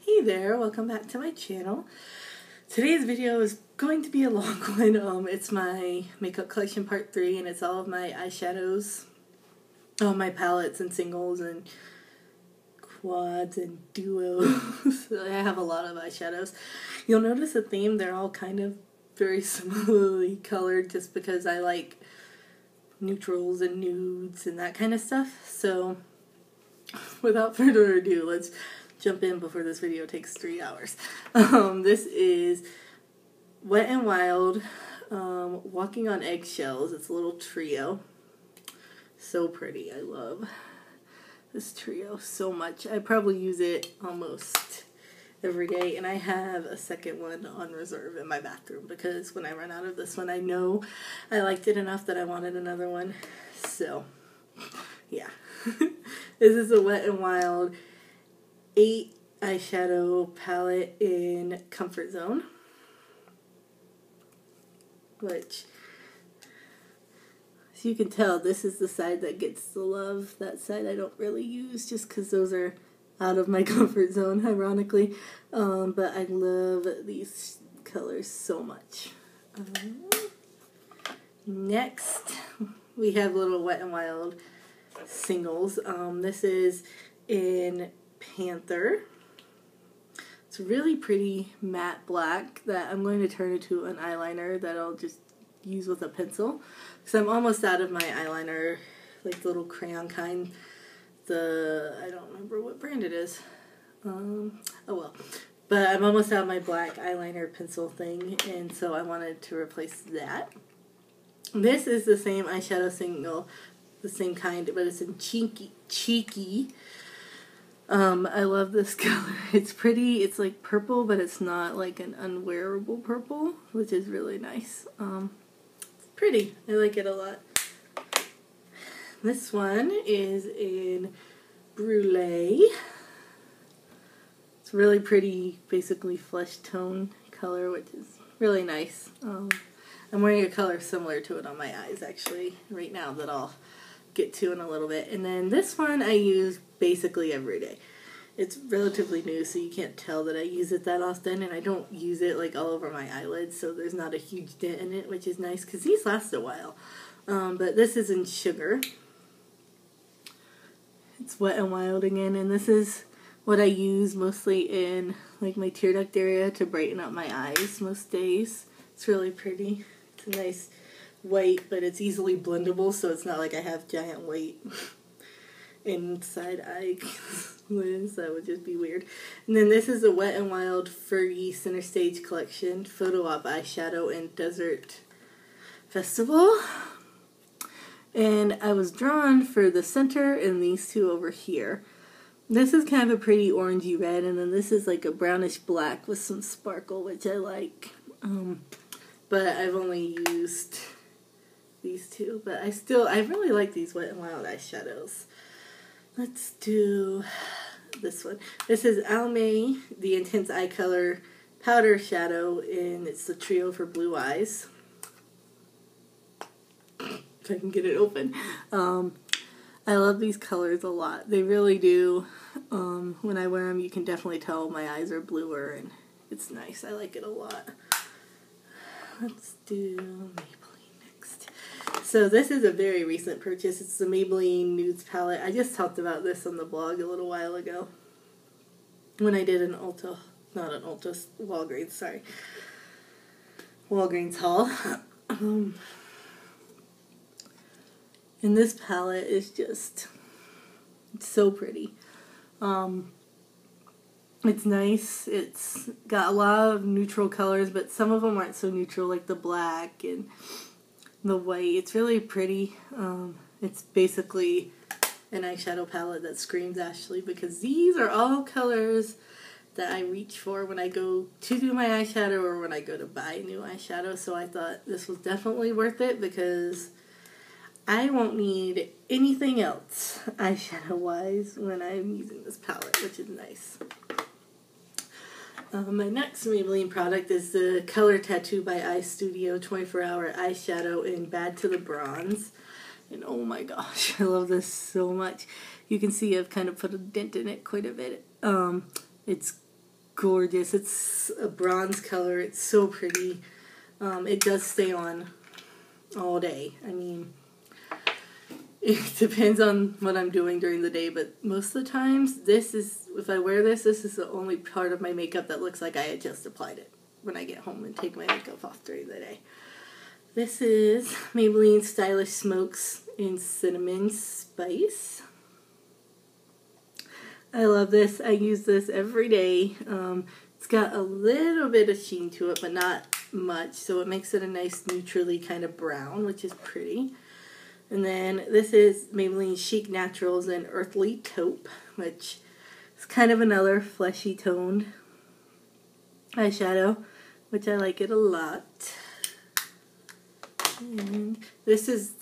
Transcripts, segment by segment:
Hey there, welcome back to my channel. Today's video is going to be a long one. It's my makeup collection part 3, and it's all of my eyeshadows, all my palettes and singles and quads and duos. I have a lot of eyeshadows. You'll notice a theme, they're all kind of very similarly colored just because I like neutrals and nudes and that kind of stuff. So without further ado, let's jump in before this video takes 3 hours. This is Wet n Wild Walking on Eggshells. It's a little trio. So pretty. I love this trio so much. I probably use it almost every day, and I have a second one on reserve in my bathroom because when I run out of this one, I know I liked it enough that I wanted another one. So, yeah. This is a Wet n Wild 8 eyeshadow palette in Comfort Zone, which, as you can tell, this is the side that gets the love. That side I don't really use just because those are out of my comfort zone, ironically, but I love these colors so much. Next, we have little Wet n Wild singles. This is in Panther. It's really pretty matte black that I'm going to turn into an eyeliner that I'll just use with a pencil. So I'm almost out of my eyeliner, like the little crayon kind. I don't remember what brand it is. Oh well. But I'm almost out of my black eyeliner pencil thing, and so I wanted to replace that. This is the same eyeshadow single, the same kind, but it's in Cheeky. I love this color. It's pretty. It's like purple, but it's not like an unwearable purple, which is really nice. It's pretty. I like it a lot. This one is in Brulee. It's really pretty, basically flesh tone color, which is really nice. I'm wearing a color similar to it on my eyes, actually, right now, that I'll get to in a little bit. And then this one I use basically every day. It's relatively new, so you can't tell that I use it that often, and I don't use it like all over my eyelids, so there's not a huge dent in it, which is nice because these last a while. But this is in Sugar. It's Wet n Wild again, and this is what I use mostly in like my tear duct area to brighten up my eyes most days. It's really pretty. It's a nice white, but it's easily blendable, so it's not like I have giant white inside eye lids. That would just be weird. And then this is a Wet n Wild Fergie Center Stage Collection Photo Op Eyeshadow in Desert Festival. And I was drawn for the center and these two over here. This is kind of a pretty orangey red, and then this is like a brownish black with some sparkle, which I like. But I've only used these two, but I really like these Wet n Wild eyeshadows. Let's do this one. This is Almay, the Intense Eye Color Powder Shadow, and it's the trio for blue eyes. If I can get it open. I love these colors a lot. They really do. When I wear them, you can definitely tell my eyes are bluer, and it's nice. I like it a lot. Let's do Maybelline next. So this is a very recent purchase. It's the Maybelline Nudes palette. I just talked about this on the blog a little while ago when I did an Walgreens, sorry. Walgreens haul. And this palette is just, it's so pretty. It's nice. It's got a lot of neutral colors, but some of them aren't so neutral, like the black and the white. It's really pretty. It's basically an eyeshadow palette that screams Ashley, because these are all colors that I reach for when I go to do my eyeshadow or when I go to buy new eyeshadow. So I thought this was definitely worth it because I won't need anything else eyeshadow-wise when I'm using this palette, which is nice. My next Maybelline product is the Color Tattoo by Eye Studio 24-Hour Eyeshadow in Bad to the Bronze. And oh my gosh, I love this so much. You can see I've kind of put a dent in it quite a bit. It's gorgeous. It's a bronze color. It's so pretty. It does stay on all day. I mean, it depends on what I'm doing during the day, but most of the times, if I wear this is the only part of my makeup that looks like I had just applied it when I get home and take my makeup off during the day. This is Maybelline Stylish Smokes in Cinnamon Spice. I love this. I use this every day. It's got a little bit of sheen to it, but not much, so it makes it a nice neutrally kind of brown, which is pretty. And then this is Maybelline Chic Naturals in Earthly Taupe, which is kind of another fleshy toned eyeshadow, which I like it a lot. And this is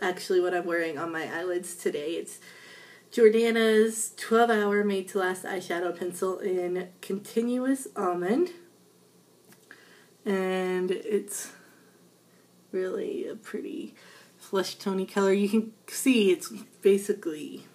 actually what I'm wearing on my eyelids today. It's Jordana's 12 Hour Made to Last Eyeshadow Pencil in Continuous Almond. And it's really a pretty flesh tony color. You can see it's basically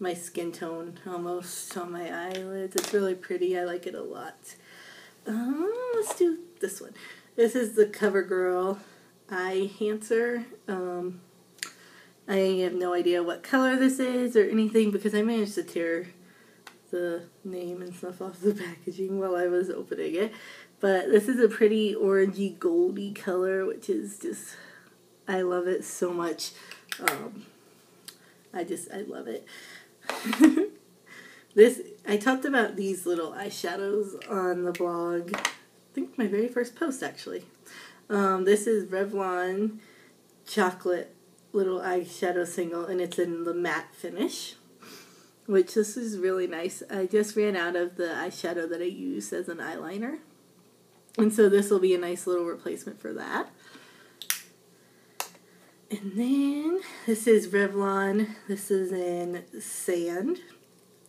my skin tone almost on my eyelids. It's really pretty. I like it a lot. Let's do this one. This is the CoverGirl Eye Enhancer. I have no idea what color this is or anything because I managed to tear the name and stuff off the packaging while I was opening it. But this is a pretty orangey goldy color, which is just, I love it so much. I love it. I talked about these little eyeshadows on the blog, I think my very first post actually. This is Revlon Chocolate little eyeshadow single, and it's in the matte finish, which this is really nice. I just ran out of the eyeshadow that I use as an eyeliner, and so this will be a nice little replacement for that. And then this is Revlon. This is in Sand,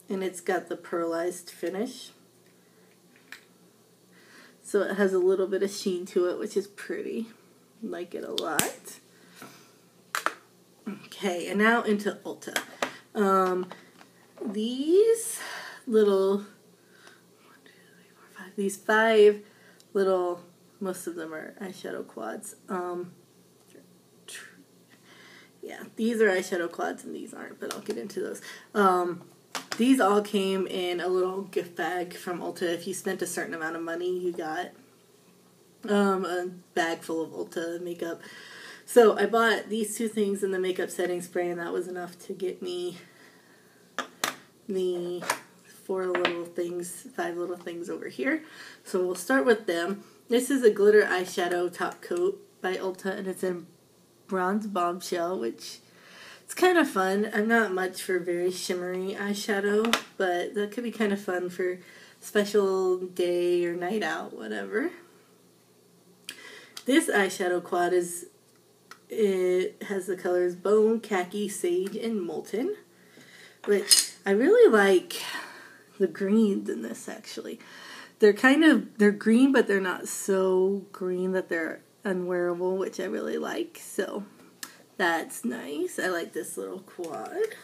and it's got the pearlized finish. So it has a little bit of sheen to it, which is pretty. I like it a lot. Okay, and now into Ulta. These little, these 5 little, most of them are eyeshadow quads. Yeah, these are eyeshadow quads and these aren't, but I'll get into those. These all came in a little gift bag from Ulta. If you spent a certain amount of money, you got a bag full of Ulta makeup. So I bought these 2 things in the makeup setting spray, and that was enough to get me the 5 little things over here. So we'll start with them. This is a glitter eyeshadow top coat by Ulta, and it's in Bronze Bombshell, which it's kind of fun. I'm not much for very shimmery eyeshadow, but that could be kind of fun for special day or night out, whatever. This eyeshadow quad it has the colors Bone, Khaki, Sage, and Molten, which I really like the greens in this actually. They're green, but they're not so green that they're unwearable, which I really like. So that's nice. I like this little quad.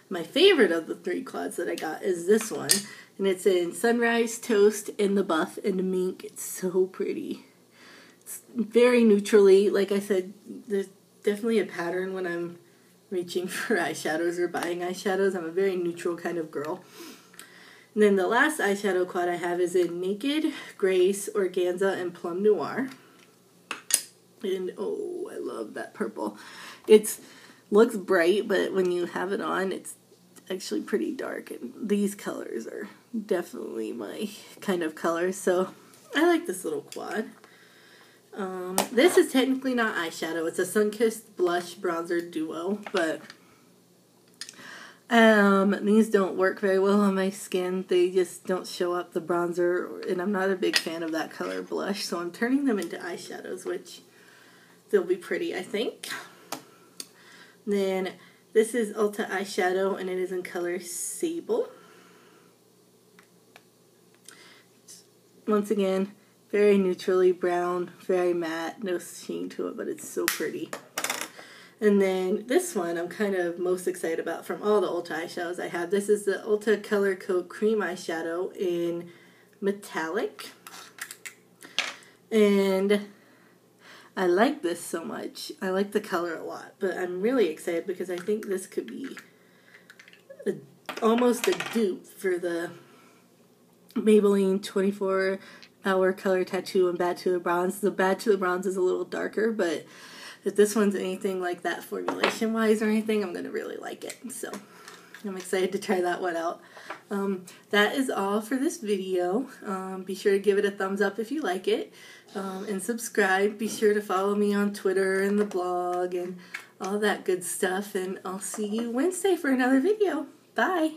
My favorite of the 3 quads that I got is this one, and it's in Sunrise, Toast, and the Buff, and Mink. It's so pretty. It's very neutrally. Like I said, there's definitely a pattern when I'm reaching for eyeshadows or buying eyeshadows. I'm a very neutral kind of girl. And then the last eyeshadow quad I have is in Naked, Grace, Organza, and Plum Noir. And oh, I love that purple. It looks bright, but when you have it on, it's actually pretty dark. And these colors are definitely my kind of colors. So I like this little quad. This is technically not eyeshadow. It's a Sunkissed Blush Bronzer Duo, but these don't work very well on my skin. They just don't show up the bronzer, and I'm not a big fan of that color blush, so I'm turning them into eyeshadows, which they'll be pretty, I think. Then this is Ulta eyeshadow, and it is in color Sable. Once again, very neutrally brown, very matte, no sheen to it, but it's so pretty. And then this one I'm kind of most excited about from all the Ulta eyeshadows I have. This is the Ulta Color Coat Cream Eyeshadow in Metallic. And I like this so much. I like the color a lot, but I'm really excited because I think this could be almost a dupe for the Maybelline 24-Hour Color Tattoo and Bad to the Bronze. The Bad to the Bronze is a little darker, but if this one's anything like that formulation-wise or anything, I'm going to really like it. So I'm excited to try that one out. That is all for this video. Be sure to give it a thumbs up if you like it. And subscribe. Be sure to follow me on Twitter and the blog and all that good stuff. And I'll see you Wednesday for another video. Bye.